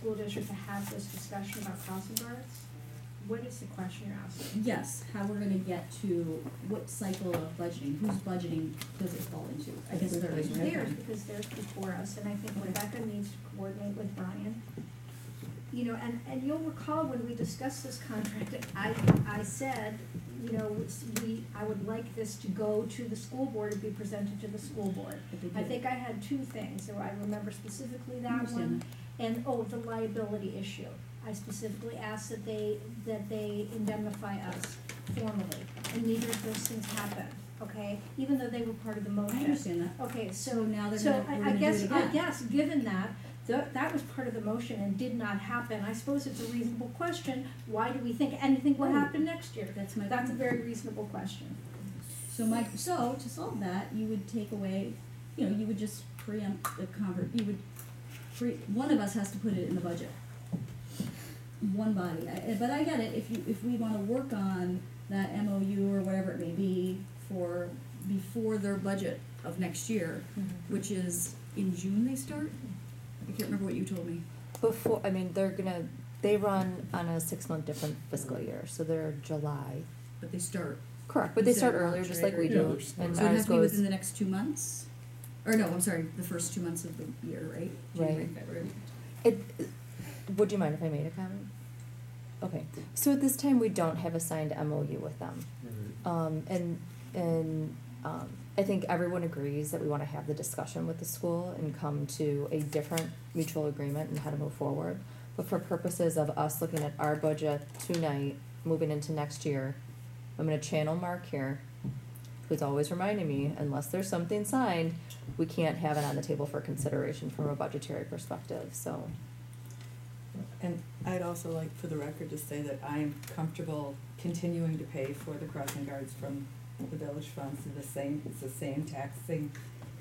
school district to have this discussion about crossing guards? What is the question you're asking? Yes, how we're gonna get to what cycle of budgeting, whose budgeting does it fall into? I guess there is, right? Theirs, because theirs before us, and I think Rebecca needs to coordinate with Brian. You know, and you'll recall when we discussed this contract, I said, you know, I would like this to go to the school board and be presented to the school board. I think I had two things, so I remember specifically that one, and, the liability issue. I specifically asked that they indemnify us formally, and neither of those things happened, okay? Even though they were part of the motion. I understand that. Okay, so now they're so gonna, we're I gonna do it again. I guess, given that, that was part of the motion and did not happen, I suppose it's a reasonable question, why do we think anything will happen next year? That's a very reasonable question. So to solve that, you would take away, you know, you would just preempt the one of us has to put it in the budget. One body, but I get it, if we wanna work on that MOU or whatever it may be before their budget of next year, which is in June they start? I can't remember what you told me. They run on a 6-month different fiscal year, so they're July. But they start. Correct, but they start earlier, just like we do. And So it ours has to be goes, within the next 2 months? Or no, I'm sorry, the first 2 months of the year, right? January, Right. February. would you mind if I made a comment? Okay, so at this time, we don't have a signed MOU with them. I think everyone agrees that we wanna have the discussion with the school and come to a different mutual agreement and how to move forward. But for purposes of us looking at our budget tonight, moving into next year, I'm gonna channel Mark here, who's always reminding me, unless there's something signed, we can't have it on the table for consideration from a budgetary perspective, so. And I'd also like for the record to say that I'm comfortable continuing to pay for the crossing guards from the village funds. It's the same taxing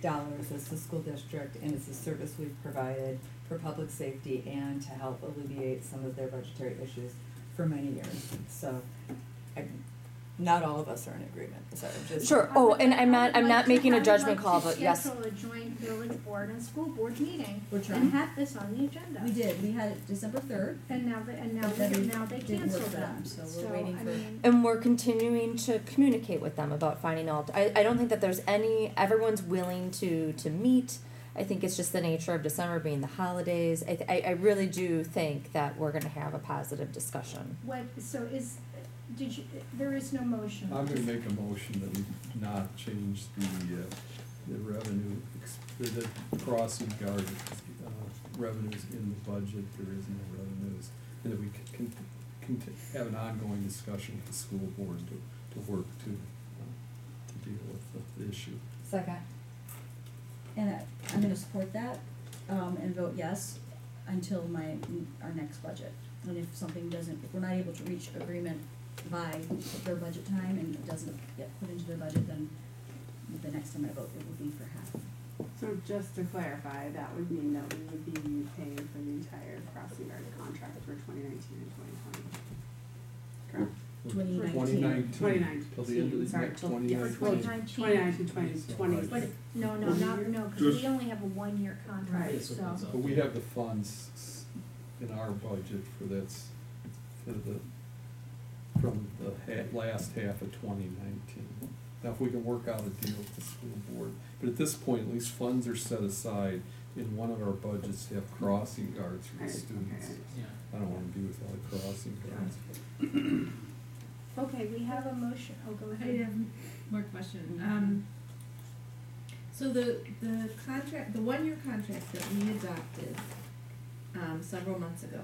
dollars as the school district, and it's a service we've provided for public safety and to help alleviate some of their budgetary issues for many years. So, not all of us are in agreement, so just. Sure, and I'm not making a judgment call, but yes. I would like to schedule a joint village board and school board meeting We're trying. and have this on the agenda. We did, we had it December 3rd. And now they Didn't canceled work for them, them, so we're waiting for. And we're continuing to communicate with them about finding I don't think that there's everyone's willing to meet. I think it's just the nature of December being the holidays. I really do think that we're gonna have a positive discussion. There is no motion. I'm gonna make a motion that we not change the revenue, the crossing guard revenues in the budget. There is no revenues, and that we can have an ongoing discussion with the school board to work to deal with the issue. Second. And I'm gonna support that, and vote yes until our next budget. And if we're not able to reach agreement by their budget time and it doesn't get put into their budget, then the next time I vote, it will be for half. So just to clarify, that would mean that we would be paying for the entire crossing guard contract for 2019 and 2020. Correct? 2019. Till the end of the Sorry, year, till- 2019. 2019, 2020. But, no, because we only have a 1-year contract, Right. so. But we have the funds in our budget for from the last half of 2019. Now, if we can work out a deal with the school board, but at this point, at least funds are set aside in one of our budgets to have crossing guards for the Right, students. okay. I don't wanna be without a crossing guards. Okay, we have a motion. Oh, go ahead. I have more question. So the contract, the 1-year contract that we adopted, several months ago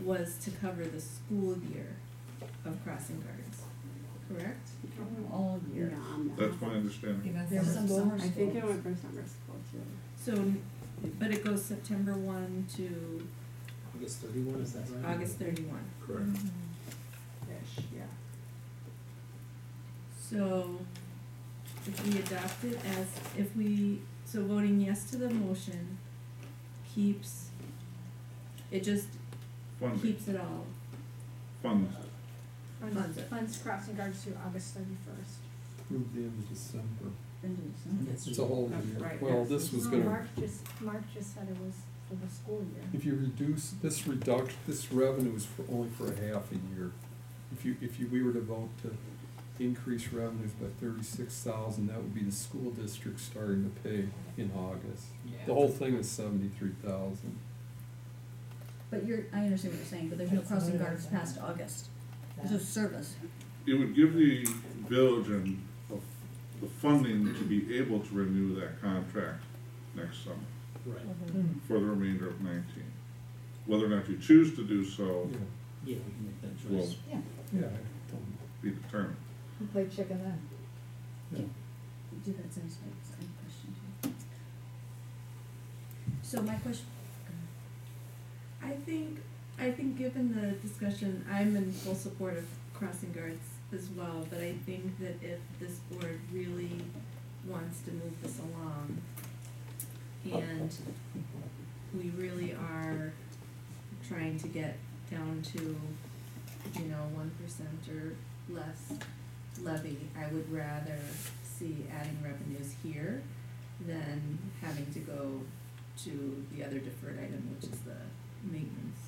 was to cover the school year of crossing guards, correct? All year. Yeah, I'm not. That's my understanding. There's some summer I think it schools. went for summer school too. So, but it goes September 1 to August 31, is that right? August 31. Correct. Ish, yeah. So, if we adopt it so voting yes to the motion keeps, it just Funding. keeps it all. Funds. Funds crossing guards through August 31st. Through the end of December. End of December. It's a whole That's year. right, Well, yes. this was No, gonna. Mark just said it was for the school year. If you reduce, this revenue is for, only for a half a year. We were to vote to increase revenues by 36,000, that would be the school district starting to pay in August. The whole thing is 73,000. But I understand what you're saying, but there's no crossing guards past August. There's no service. It would give the village and the funding to be able to renew that contract next summer Right, for the remainder of 19. Whether or not you choose to do so Yeah, yeah, we can make that will choice. Yeah, yeah, I don't, be determined. who played chicken then? yeah. Do that sounds like a question too. So my question, I think given the discussion, I'm in full support of crossing guards as well, but I think that if this board really wants to move this along, and we really are trying to get down to, 1% or less levy, I would rather see adding revenues here than having to go to the other deferred item, which is the maintenance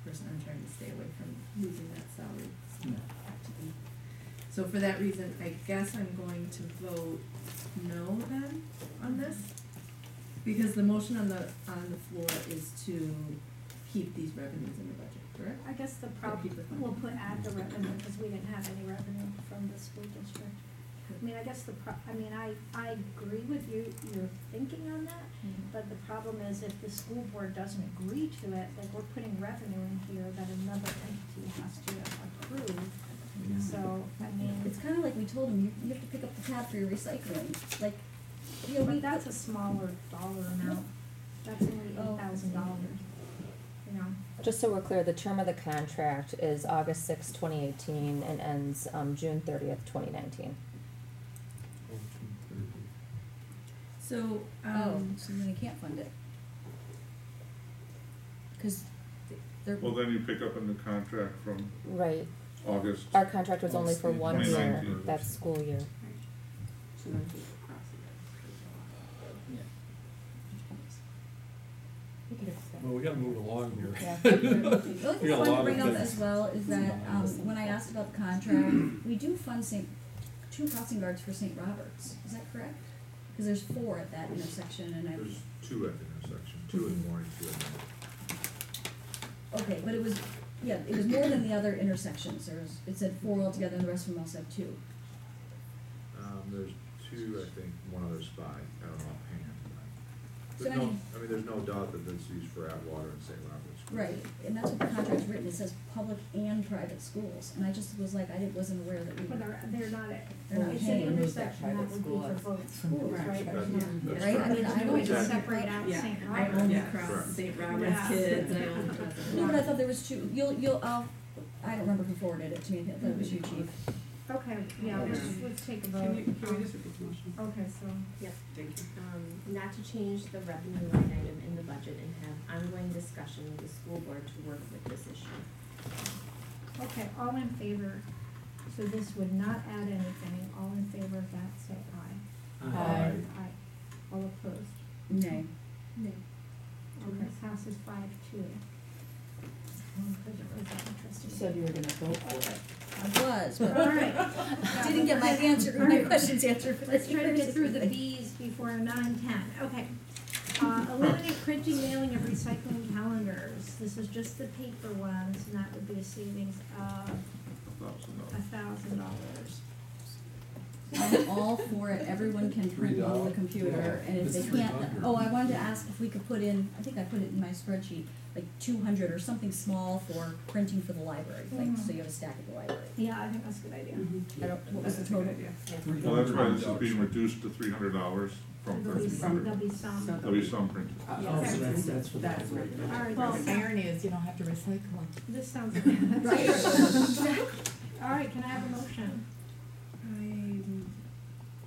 person. I'm trying to stay away from losing that salary. It's not back to me. So for that reason, I guess I'm going to vote no then on this, because the motion on the floor is to keep these revenues in the budget, correct? I guess the Keep problem, the funding. we'll put add the revenue, because we didn't have any revenue from the school district. I mean, I guess I agree with you, your thinking on that, but the problem is if the school board doesn't agree to it, like we're putting revenue in here that another entity has to approve. So, I mean, it's kind of like we told them, you have to pick up the tab for your recycling, like, but that's a smaller dollar amount, that's only Oh. $8,000, Just so we're clear, the term of the contract is August 6, 2018, and ends June 30th, 2019. So, so then they can't fund it. Cause they're. Well, then you pick up a new contract from Right. August. Our contract was only for 1 year, 2019. that school year. So then keep the crossing guards. We could extend. Well, we gotta move along here. Yeah. The only We thing got I a wanted lot to of bring up things. as well is that, when I asked about the contract, we do fund two crossing guards for St. Robert's, is that correct? Cause there's 4 at that intersection and There's 2 at the intersection, 2 in the morning, 2 at night. okay, but it was more than the other intersections, it said 4 altogether and the rest of them all said 2. There's 2, I think, one other spot, I don't know offhand. So There's I mean- there's no doubt that this is used for Atwater and St. Robert's. Right, and that's what the contract's written, it says public and private schools, and I just was like, wasn't aware that we but were, they're not, They're not it's an paying. intersection that Private would be school for is. both schools, right? Right. There's That's- not- that's right? I correct. mean, I There's no way to don't- separate out Yeah, St. I Roberts. only Yeah. cross Correct. St. Robert's Yeah. kids, I only cross. no, but I thought there was 2, I don't remember who forwarded it to me, I thought it was you, chief. Okay, yeah, let's take a vote. Can we just repeat the motion? Okay, so, Yep, Thank you. not to change the revenue line item in the budget and have ongoing discussion with the school board to work with this issue. okay, all in favor, so this would not add anything, all in favor of that, say aye. Aye. Aye. All opposed? Nay. No. Okay, passes 5-2. Because it was interesting. You said you were gonna vote for it. I was, but All right. didn't get my answer, All my right. questions answered for Let's this try to get through the university. Bs before 9:10. Okay. Eliminate printing, mailing of recycling calendars. This is just the paper ones, and that would be a savings of $1,000. $1,000. I'm all for it, everyone can print on the $3. computer, and if It's they can't, $300. I wanted to ask if we could put in, I think I put it in my spreadsheet, like 200 or something small for printing for the library, like, so you have a stack at the library. Yeah, I think that's a good idea. I don't, what was the total? Well, that's why this is being reduced to $300 from There'll be some, there'll 1,300. be some. There'll be some printed. Oh, so that's for the That's library. right. All right, Well, this the sounds, irony is you don't have to recycle them. this sounds, Right. Exactly. all right, can I have a motion? I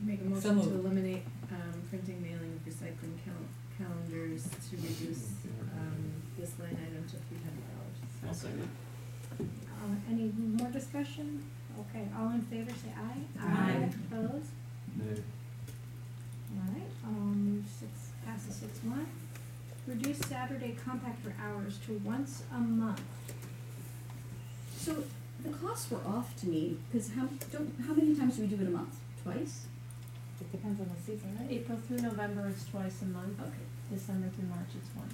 make a So motion to moved. eliminate, printing, mailing, recycling calendars to reduce, this line item to $300. I'll second. Any more discussion? Okay, all in favor, say aye. Aye. Opposed? Nay. All right, passes 6-1. reduce Saturday compactor hours to once a month. So the costs were off to me, cause how many times do we do it a month? Twice? It depends on the season, right? April through November is twice a month. Okay. December through March it's once.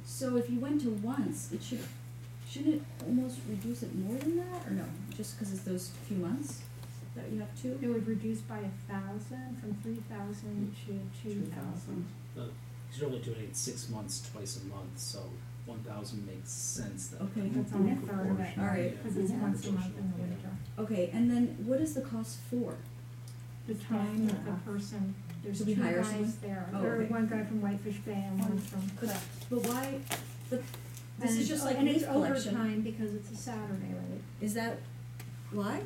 So if you went to once, shouldn't it almost reduce it more than that, or no? Just cause it's those few months that you have to? It would reduce by 1,000, from 3,000 to 2,000. You're only doing it 6 months, twice a month, so 1,000 makes sense then. Okay. That's only a third of it, Alright. because it's once a month in the winter. Okay, and then what is the cost for? The time that the person, there's So two we hire guys someone? there. Oh, There, okay. one guy from Whitefish Bay and one from. But why, but this And is just like and it's leaf collection. overtime because it's a Saturday, right? Is that, why?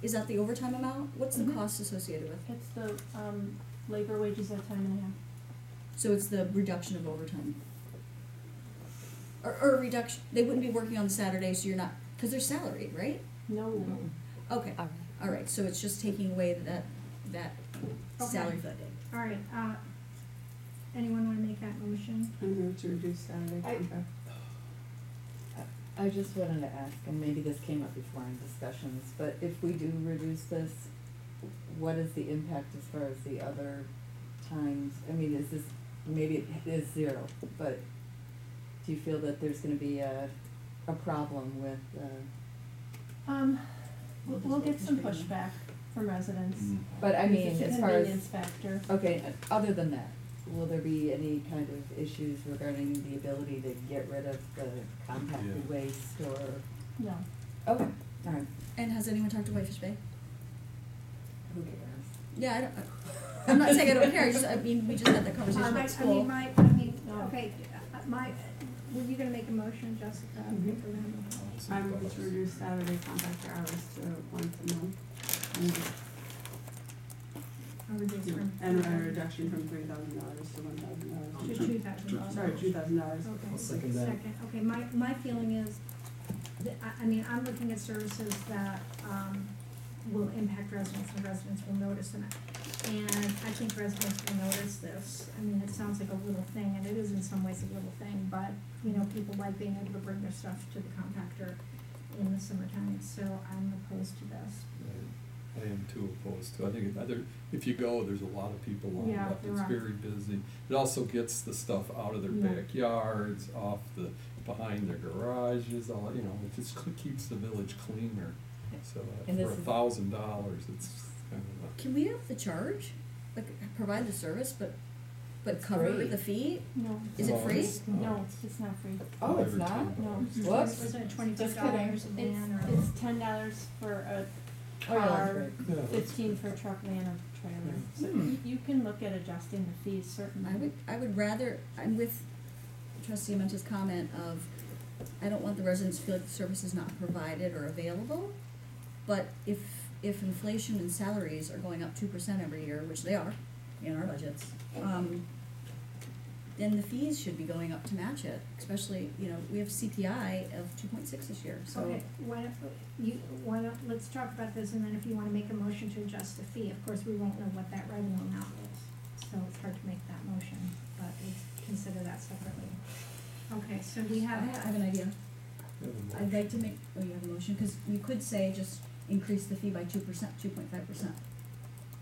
Is that the overtime amount? What's the Mhm. cost associated with? It's the, labor wages at time and a half. So it's the reduction of overtime? Or a reduction, they wouldn't be working on Saturday, so you're not, cause they're salaried, right? No. Okay, Alright. alright, so it's just taking away that Okay. salary for that day. All right, anyone wanna make that motion? I move to reduce Saturday I- contract. I just wanted to ask, and maybe this came up before in discussions, but if we do reduce this, what is the impact as far as the other times? I mean, is this, maybe it is zero, but do you feel that there's gonna be a problem with, We'll get some pushback from residents. but I mean, It's a as far as, convenience factor. okay, other than that, will there be any kind of issues regarding the ability to get rid of the compacted Yeah. waste or? No. Okay, alright, And has anyone talked to Whitefish Bay? who cares? Yeah, I'm not saying I don't care, I mean, we just had that conversation at I school. mean, okay, were you gonna make a motion, Jessica? Mhm. for them? I move to reduce Saturday contractor hours to once a month. Or reduce from. And a reduction from $3,000 to $1,000. To $2,000. Sorry, $2,000. Okay, I'll second that. okay, my feeling is, that, I mean, I'm looking at services that, will impact residents, and residents will notice them. And I think residents will notice this. I mean, it sounds like a little thing, and it is in some ways a little thing, but, you know, people like being able to bring their stuff to the compactor in the summertime, so I'm opposed to this. I am too opposed to, I think if you go, there's a lot of people lined Yeah, up, there it's are. very busy. It also gets the stuff out of their Yeah. backyards, behind their garages, all, you know, it just keeps the village cleaner. So And for this is- $1,000, it's kind of Can we up the charge, like, provide the service, but It's cover free. the fee? No. Is it Well, free? it's- No, it's not free. Oh, it's Every not? time. No. Whoops. Wasn't it Just $25 a kidding. van or? It's $10 for a Oh, yeah, that's car, right. Yeah, that's 15 for a truck, van, or trailer. So you can look at adjusting the fees certainly. I would rather, I'm with trustee Menta's comment of, I don't want the residents to feel like the service is not provided or available, but if inflation and salaries are going up 2% every year, which they are in our budgets, then the fees should be going up to match it, especially, you know, we have CPI of 2.6 this year, so. Okay, why don't, let's talk about this, and then if you wanna make a motion to adjust the fee, of course, we won't know what that revenue amount is, so it's hard to make that motion, but let's consider that separately. Okay, so we I have, have an idea. Yeah, the I'd like to make, you have a motion, cause you could say just increase the fee by 2%, 2.5%.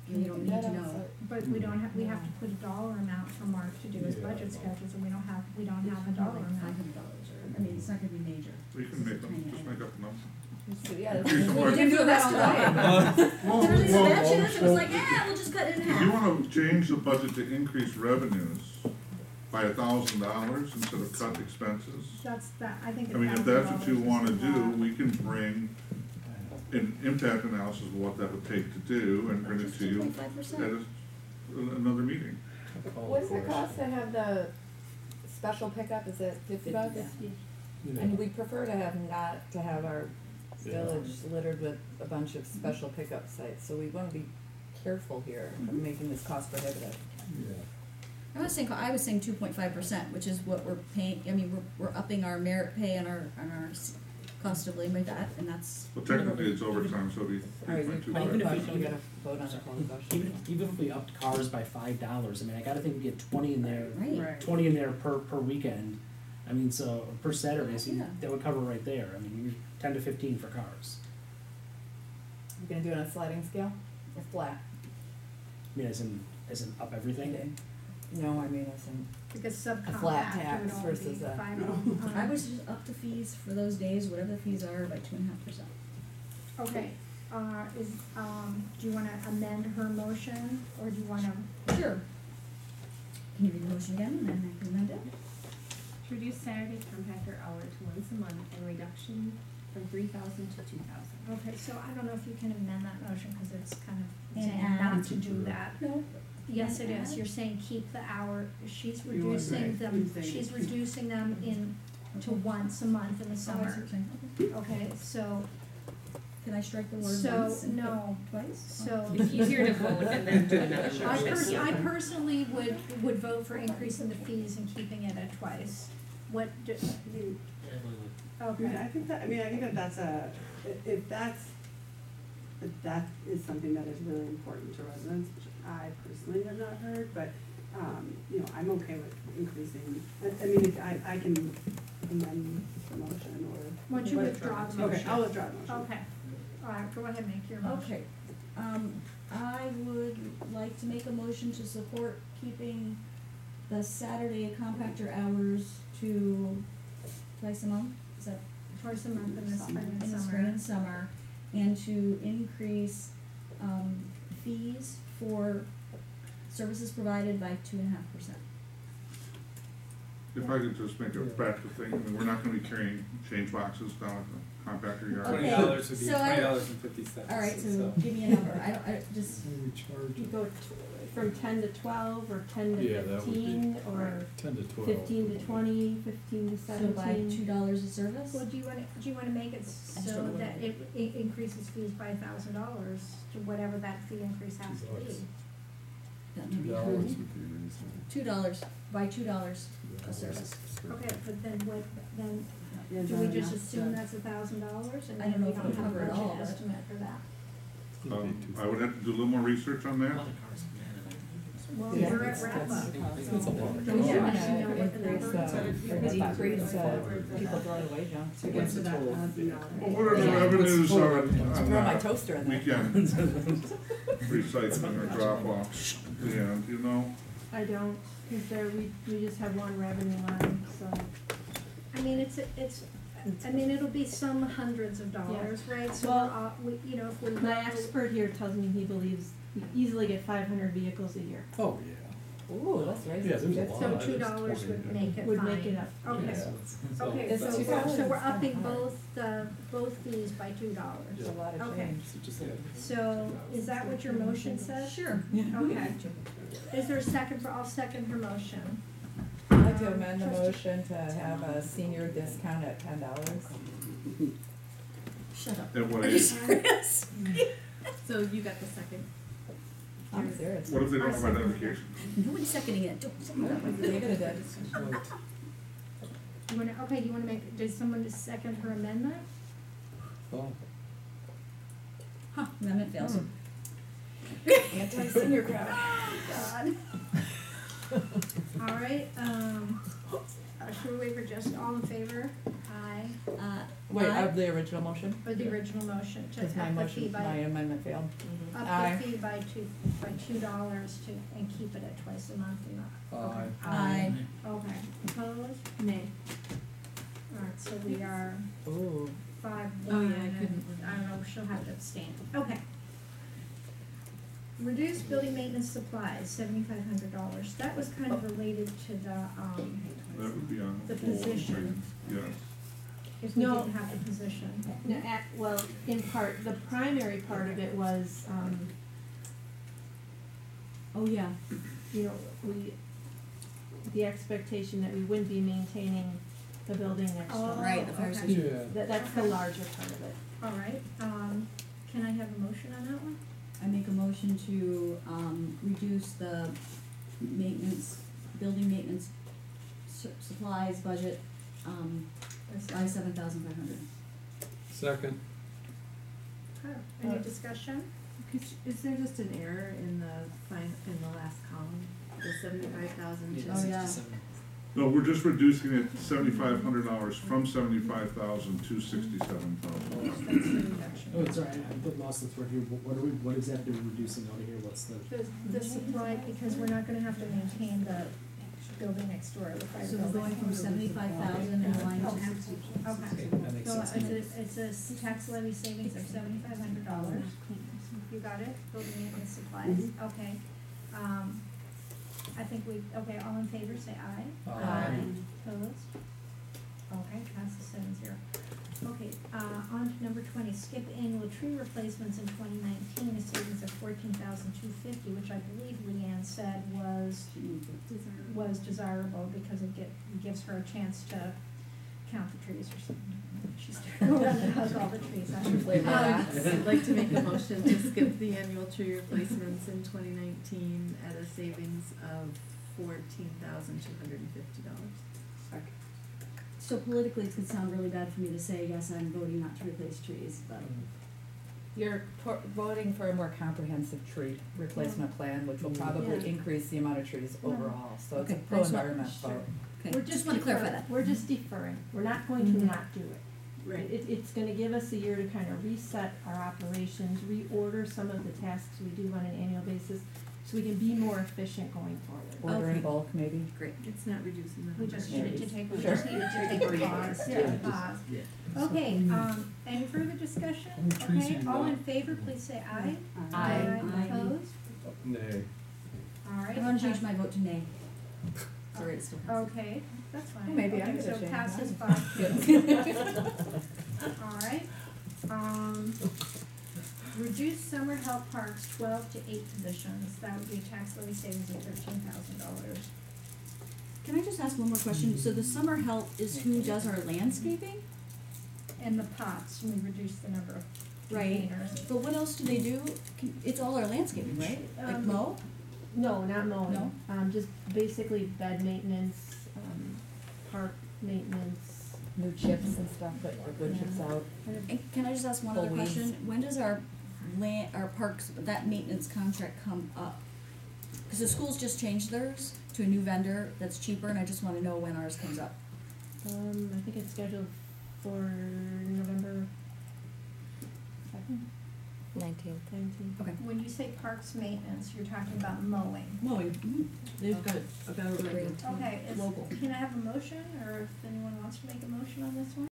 You don't need to know. but we don't have, we have to put a dollar amount for Mark to do his Yeah. budget schedules, and we don't have a dollar Like amount. $500, or, I mean, it's not gonna be major. We can make them, just make up a number. So, yeah, Increase We what? can do the rest of it. Well, There was a well, expansion, it was like, yeah, we'll just cut it in If you half. wanna change the budget to increase revenues by $1,000 instead of cut expenses, That's, I think I mean, if $1,000 that's what you is wanna a do, lot. we can bring an impact analysis of what that would take to do and bring it Just to you 2.5%. at another meeting. What does it cost to have the special pickup, is it $50? Yeah. And we'd prefer to not to have our Yeah. village littered with a bunch of special pickup sites, so we wanna be careful here of making this cost prohibitive. Yeah. I was saying 2.5%, which is what we're paying, I mean, we're upping our merit pay and our cost of living that, and that's. Well, technically it's overtime, so it'd be Alright, 3.2. call Even the if we- question, we gotta vote on the call the question. Even if we upped cars by $5, I mean, I gotta think we get 20 in there, Right. Right. 20 in there per weekend. I mean, so, per Saturday, so Yeah. that would cover right there. I mean, you're 10 to 15 for cars. You gonna do it on a sliding scale or flat? I mean, as in up everything. No, I mean as in, Because flat subcontract tax would all be versus a- final. I was just up the fees for those days, whatever the fees are, by 2.5%. Okay, do you wanna amend her motion, or do you wanna, Sure. Can you read the motion again, and then I can amend it? To reduce Saturday compactor hour to once a month and reduction from 3,000 to 2,000. okay, so I don't know if you can amend that motion, cause it's kind of And saying add. not to do that. No. Yes, it And is, add. you're saying keep the hour, she's You want reducing right. them, You're saying she's keep. reducing them to once a month in the Oh, I see summer. what you're saying. Okay. Okay, so, Can I strike the word So, once and put no. twice? so. It's easier to vote and then do another I motion. I personally would vote for increasing the fees and keeping it at twice. What do, you, I mean, okay, I think that's if that is something that is really important to residents, which I personally have not heard, but, you know, I'm okay with increasing, I mean, if I can amend the motion or. why don't you withdraw the motion? Okay, I'll withdraw the motion. Okay, alright, go ahead, make your motion. Okay, I would like to make a motion to support keeping the Saturday compactor hours to twice a month, is that Twice a month in the spring and in the spring summer. and summer, and to increase, fees for services provided by 2.5%. If I could just make a practical thing, I mean, we're not gonna be carrying change boxes down at the compactor yard. Okay, $20 would be so I- $20.50. Alright, so give me a number, I just, We charge You go from 10 to 12, or 10 to Yeah, that would be 15, or 10 to 12. 15 to 20, 15 to so 17. by $2 a service? Well, do you wanna make it so struggle that with it increases fees by $1,000 to whatever that fee increase has to be? That may be $2 hard. would be reasonable. $2, by $2 a service. Okay, but then what, then, Yeah, do we no, just not assume the- that's $1,000 and I don't then know we if don't it'll have a cover it all, budget but- estimate for that? I would have to do a little more research on that. Well, Yeah, we're at it's- wrap up. It's a lot. Don't you Yeah, want to know what the increase, number is? or decrease, people throwing away junk. What's the total? Well, what are the Yeah. revenues on Throw my toaster in there. weekend recycling or drop off? Yeah, do you know? I don't, because there, we just have one revenue line, so. I mean, it'll be some hundreds of dollars, right? So Well, you know, if we. My expert here tells me he believes you easily get 500 vehicles a year. Oh, yeah. Ooh, that's right. Yeah, there's a lot. So It's $2 would 20, make it fine. Would make it up. Okay, Yeah, okay, It's so $2. we're upping both fees by $2. It's a lot of Okay. change. So, is that what your motion says? Sure. Okay. Is there a second I'll second her motion. I'd like to amend the motion to have a senior discount at $10. Shut up. And what Are you age? serious? So you got the second. I'm serious. What if they don't have identification? Nobody's seconding it, don't second that. They could have done. You wanna make, does someone just second her amendment? Oh, Huh, amendment fails. Anti-senior crowd. God. All right, should we wait for just all in favor? Aye. Wait, Aye. of the original motion? Or the original motion to Because my up the fee motion, my by, amendment failed. up Aye. the fee by $2 and keep it at twice a month and not, okay. Aye. Okay, opposed? Nay. Alright, so we are Ooh. 5-1. Oh, yeah, I couldn't I don't know, she'll have to abstain. Okay. Reduce building maintenance supplies, $7,500. That was kind of related to the, That would be on The the full position. thing, yes. if we No. didn't have the position. No, well, in part, the primary part of it was, Oh, yeah. you know, the expectation that we wouldn't be maintaining the building next Oh, door. Right, the fire okay. station. yeah. That's the larger part of it. All right, can I have a motion on that one? I make a motion to, reduce the maintenance, building maintenance supplies budget, by $7,500. Second. Any discussion? Is there just an error in the last column, the 75,000 Yeah, Oh, yeah. 67. No, we're just reducing it $7,500 from 75,000 to 67,000. Oh, it's all right, I put lost the thread here, what exactly are we reducing out of here, what's the? The supply, because we're not gonna have to maintain the building next door, the fire So building. we're going from 75,000 in line to Okay. 60. Okay. That makes So sense. it's a tax levy savings of $7,500. You got it? Building maintenance supplies, okay. I think okay, all in favor, say aye. Aye. Opposed? Okay, passes 7-0. Okay, on to number 20, skip annual tree replacements in 2019, a savings of $14,250, which I believe Leanne said was desirable because it gives her a chance to count the trees or something. She's going to run and hug all the trees. I'd like to make a motion to skip the annual tree replacements in 2019 at a savings of $14,250. Second. So politically, it could sound really bad for me to say, yes, I'm voting not to replace trees, but. You're voting for a more comprehensive tree replacement plan, which will probably Yeah. increase the amount of trees Yeah. overall, so it's a Okay, I just want- pro-environment vote. Okay, just wanna clarify that. We're just deferring, we're not going to not do it. Right. It's gonna give us a year to kind of reset our operations, reorder some of the tasks we do on an annual basis, so we can be more efficient going forward. Order in Okay. bulk, maybe? Great. It's not reducing the number. We just of needed to trees. take, Sure. a pause, Yeah. take a pause. Yeah. Okay, any further discussion? How many trees Okay, do you all in want? favor, please say aye. Aye. Aye. Opposed? Nay. All right. I'm gonna change my vote to nay. Sorry, it still passes. Okay, that's fine. Well, maybe I'm Okay, gonna so change passes mine. 5. All right. Reduce summer help parks 12 to 8 positions. That would be a tax levy savings of $13,000. Can I just ask one more question? So the summer help is who does our landscaping? And the pots, we reduce the number of Right. containers. But what else do they do? It's all our landscaping, right? Like mow? No, not mowing. No? Just basically bed maintenance, park maintenance. New chips and stuff, but wood chips out. And can I just ask one other Pull weeds. question? When does our our parks, that maintenance contract come up? Cause the schools just changed theirs to a new vendor that's cheaper, and I just wanna know when ours comes up. I think it's scheduled for November 2nd, 19th. 19th. Okay. When you say parks maintenance, you're talking about mowing. Mowing. They've got a better Okay, Local. can I have a motion, or if anyone wants to make a motion on this one?